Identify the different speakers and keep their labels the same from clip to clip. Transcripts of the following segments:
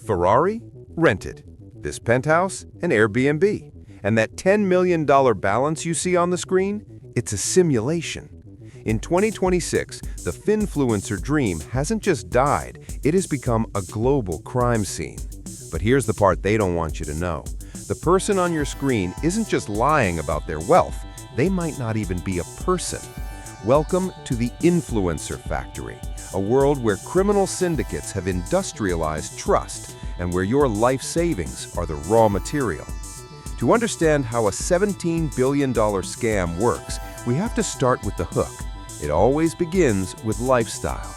Speaker 1: Ferrari? Rented. This penthouse? An Airbnb. And that $10 million balance you see on the screen? It's a simulation. In 2026, the finfluencer dream hasn't just died, it has become a global crime scene. But here's the part they don't want you to know. The person on your screen isn't just lying about their wealth, they might not even be a person. Welcome to the influencer factory, a world where criminal syndicates have industrialized trust and where your life savings are the raw material. To understand how a $17 billion scam works, we have to start with the hook. It always begins with lifestyle.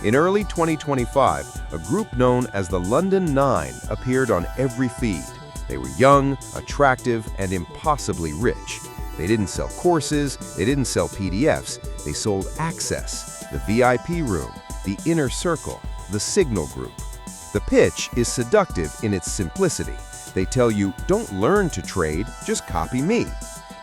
Speaker 1: In early 2025, a group known as the London Nine appeared on every feed. They were young, attractive, and impossibly rich. They didn't sell courses, they didn't sell PDFs, they sold access, the VIP room, the inner circle, the signal group. The pitch is seductive in its simplicity. They tell you, don't learn to trade, just copy me.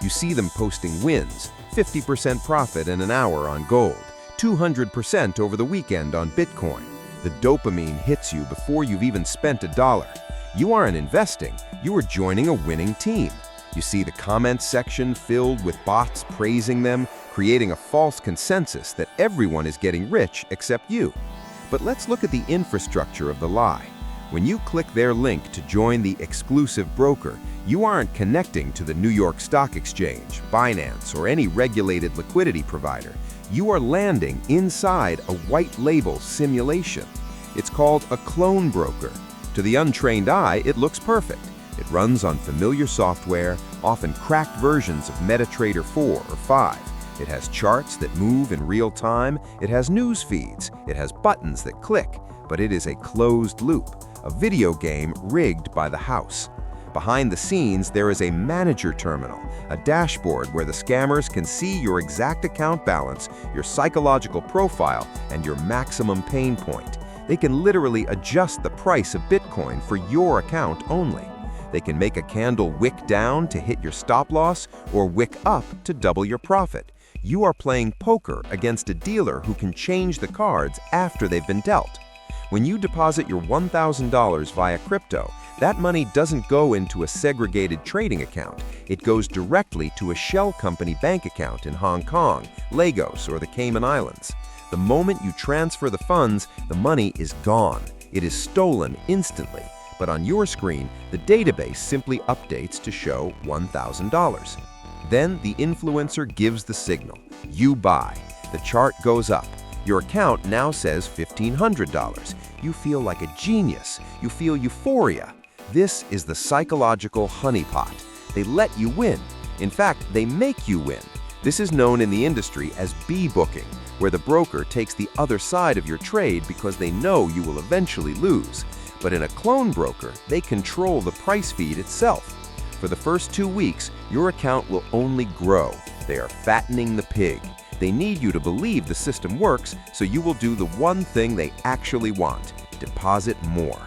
Speaker 1: You see them posting wins, 50% profit in an hour on gold, 200% over the weekend on Bitcoin. The dopamine hits you before you've even spent $1. You aren't investing, you are joining a winning team. You see the comments section filled with bots praising them, creating a false consensus that everyone is getting rich except you. But let's look at the infrastructure of the lie. When you click their link to join the exclusive broker, you aren't connecting to the New York Stock Exchange, Binance, or any regulated liquidity provider. You are landing inside a white label simulation. It's called a clone broker. To the untrained eye, it looks perfect. It runs on familiar software, often cracked versions of MetaTrader 4 or 5. It has charts that move in real time. It has news feeds. It has buttons that click. But it is a closed loop, a video game rigged by the house. Behind the scenes, there is a manager terminal, a dashboard where the scammers can see your exact account balance, your psychological profile, and your maximum pain point. They can literally adjust the price of Bitcoin for your account only. They can make a candle wick down to hit your stop loss or wick up to double your profit. You are playing poker against a dealer who can change the cards after they've been dealt. When you deposit your $1,000 via crypto, that money doesn't go into a segregated trading account. It goes directly to a shell company bank account in Hong Kong, Lagos, or the Cayman Islands. The moment you transfer the funds, the money is gone. It is stolen instantly. But on your screen, the database simply updates to show $1,000. Then the influencer gives the signal. You buy. The chart goes up. Your account now says $1,500. You feel like a genius. You feel euphoria. This is the psychological honeypot. They let you win. In fact, they make you win. This is known in the industry as B-booking, where the broker takes the other side of your trade because they know you will eventually lose. But in a clone broker, they control the price feed itself. For the first 2 weeks, your account will only grow. They are fattening the pig. They need you to believe the system works, so you will do the one thing they actually want: deposit more.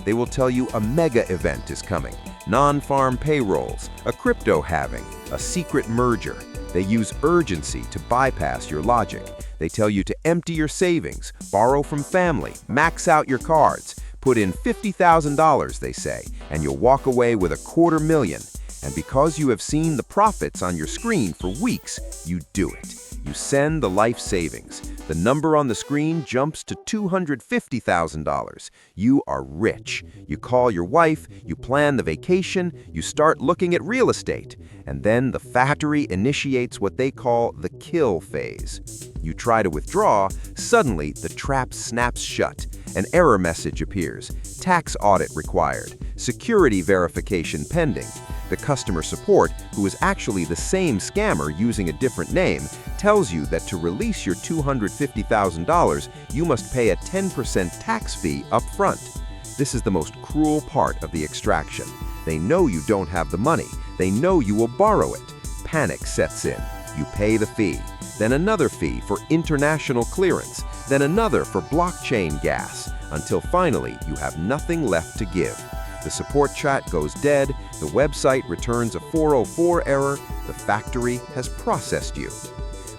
Speaker 1: They will tell you a mega event is coming, non-farm payrolls, a crypto halving, a secret merger. They use urgency to bypass your logic. They tell you to empty your savings, borrow from family, max out your cards. Put in $50,000, they say, and you'll walk away with $250,000. And because you have seen the profits on your screen for weeks, you do it. You send the life savings. The number on the screen jumps to $250,000. You are rich. You call your wife, you plan the vacation, you start looking at real estate. And then the factory initiates what they call the kill phase. You try to withdraw, suddenly the trap snaps shut. An error message appears. Tax audit required. Security verification pending. The customer support, who is actually the same scammer using a different name, tells you that to release your $250,000, you must pay a 10% tax fee up front. This is the most cruel part of the extraction. They know you don't have the money. They know you will borrow it. Panic sets in. You pay the fee. Then another fee for international clearance. Then another for blockchain gas, until finally you have nothing left to give. The support chat goes dead, the website returns a 404 error, the factory has processed you.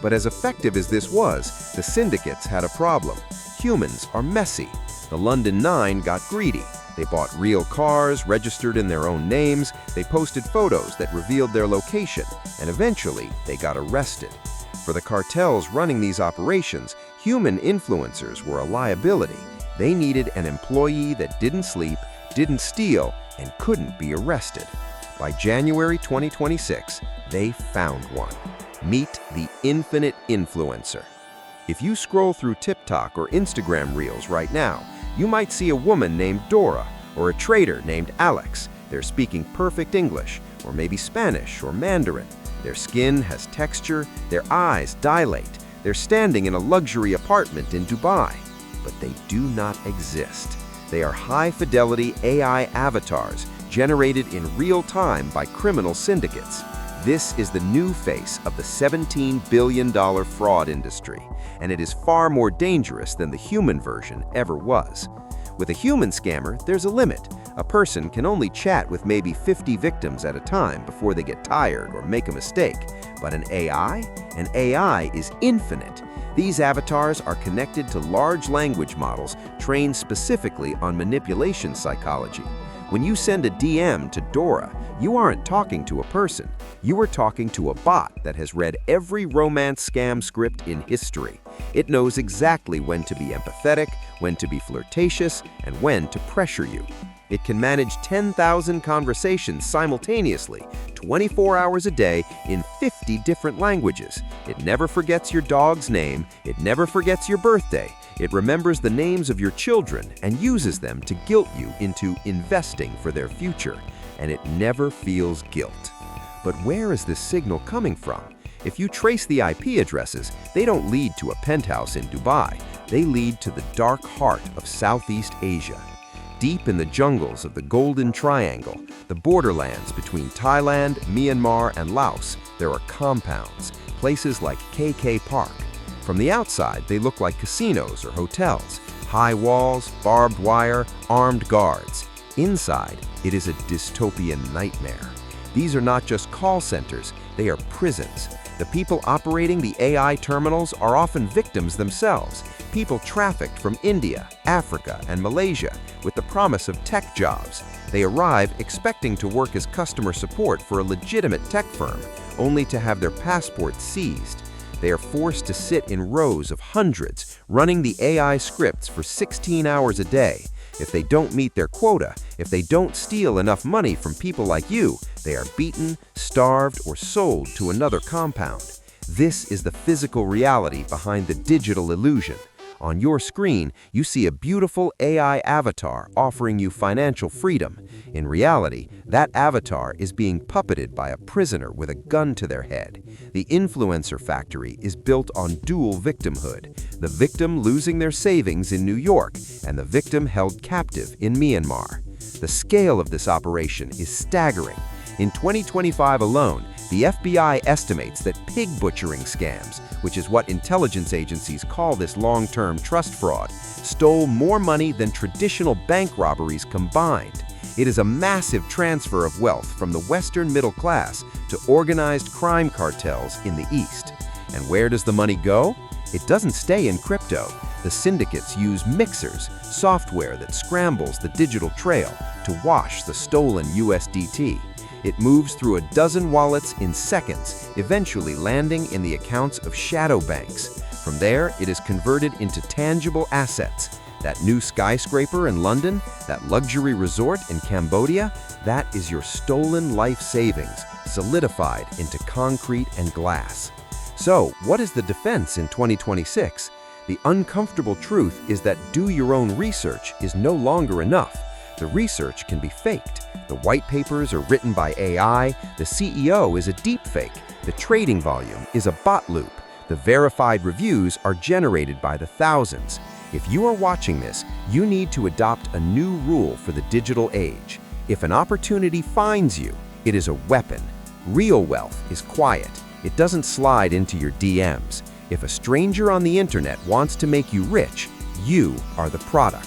Speaker 1: But as effective as this was, the syndicates had a problem. Humans are messy. The London Nine got greedy. They bought real cars, registered in their own names, they posted photos that revealed their location, and eventually they got arrested. For the cartels running these operations, human influencers were a liability. They needed an employee that didn't sleep, didn't steal, and couldn't be arrested. By January 2026, they found one. Meet the infinite influencer. If you scroll through TikTok or Instagram Reels right now, you might see a woman named Dora or a trader named Alex. They're speaking perfect English, or maybe Spanish or Mandarin. Their skin has texture, their eyes dilate. They're standing in a luxury apartment in Dubai. But they do not exist. They are high-fidelity AI avatars generated in real time by criminal syndicates. This is the new face of the $17 billion fraud industry, and it is far more dangerous than the human version ever was. With a human scammer, there's a limit. A person can only chat with maybe 50 victims at a time before they get tired or make a mistake. But an AI is infinite. These avatars are connected to large language models trained specifically on manipulation psychology. When you send a DM to Dora, you aren't talking to a person. You are talking to a bot that has read every romance scam script in history. It knows exactly when to be empathetic, when to be flirtatious, and when to pressure you. It can manage 10,000 conversations simultaneously, 24 hours a day, in 50 different languages. It never forgets your dog's name. It never forgets your birthday. It remembers the names of your children and uses them to guilt you into investing for their future. And it never feels guilt. But where is this signal coming from? If you trace the IP addresses, they don't lead to a penthouse in Dubai. They lead to the dark heart of Southeast Asia. Deep in the jungles of the Golden Triangle, the borderlands between Thailand, Myanmar, and Laos, there are compounds, places like KK Park. From the outside, they look like casinos or hotels. High walls, barbed wire, armed guards. Inside, it is a dystopian nightmare. These are not just call centers, they are prisons. The people operating the AI terminals are often victims themselves. People trafficked from India, Africa, and Malaysia with the promise of tech jobs. They arrive expecting to work as customer support for a legitimate tech firm, only to have their passports seized. They are forced to sit in rows of hundreds, running the AI scripts for 16 hours a day. If they don't meet their quota, if they don't steal enough money from people like you, they are beaten, starved, or sold to another compound. This is the physical reality behind the digital illusion. On your screen, you see a beautiful AI avatar offering you financial freedom. In reality, that avatar is being puppeted by a prisoner with a gun to their head. The influencer factory is built on dual victimhood, the victim losing their savings in New York and the victim held captive in Myanmar. The scale of this operation is staggering. In 2025 alone, the FBI estimates that pig butchering scams, which is what intelligence agencies call this long-term trust fraud, stole more money than traditional bank robberies combined. It is a massive transfer of wealth from the Western middle class to organized crime cartels in the East. And where does the money go? It doesn't stay in crypto. The syndicates use mixers, software that scrambles the digital trail to wash the stolen USDT. It moves through a dozen wallets in seconds, eventually landing in the accounts of shadow banks. From there, it is converted into tangible assets. That new skyscraper in London, that luxury resort in Cambodia, that is your stolen life savings, solidified into concrete and glass. So, what is the defense in 2026? The uncomfortable truth is that do your own research is no longer enough. The research can be faked. The white papers are written by AI, the CEO is a deepfake, the trading volume is a bot loop, the verified reviews are generated by the thousands. If you are watching this, you need to adopt a new rule for the digital age. If an opportunity finds you, it is a weapon. Real wealth is quiet. It doesn't slide into your DMs. If a stranger on the internet wants to make you rich, you are the product.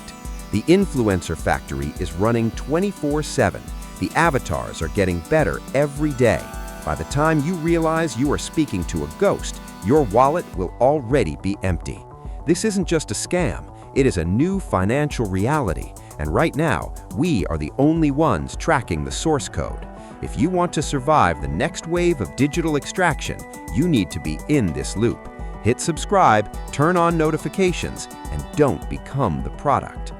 Speaker 1: The influencer factory is running 24/7. The avatars are getting better every day. By the time you realize you are speaking to a ghost, your wallet will already be empty. This isn't just a scam, it is a new financial reality,
Speaker 2: And right now, we are the only ones tracking the source code. If you want to survive the next wave of digital extraction, you need to be in this loop. Hit subscribe, turn on notifications, and don't become the product.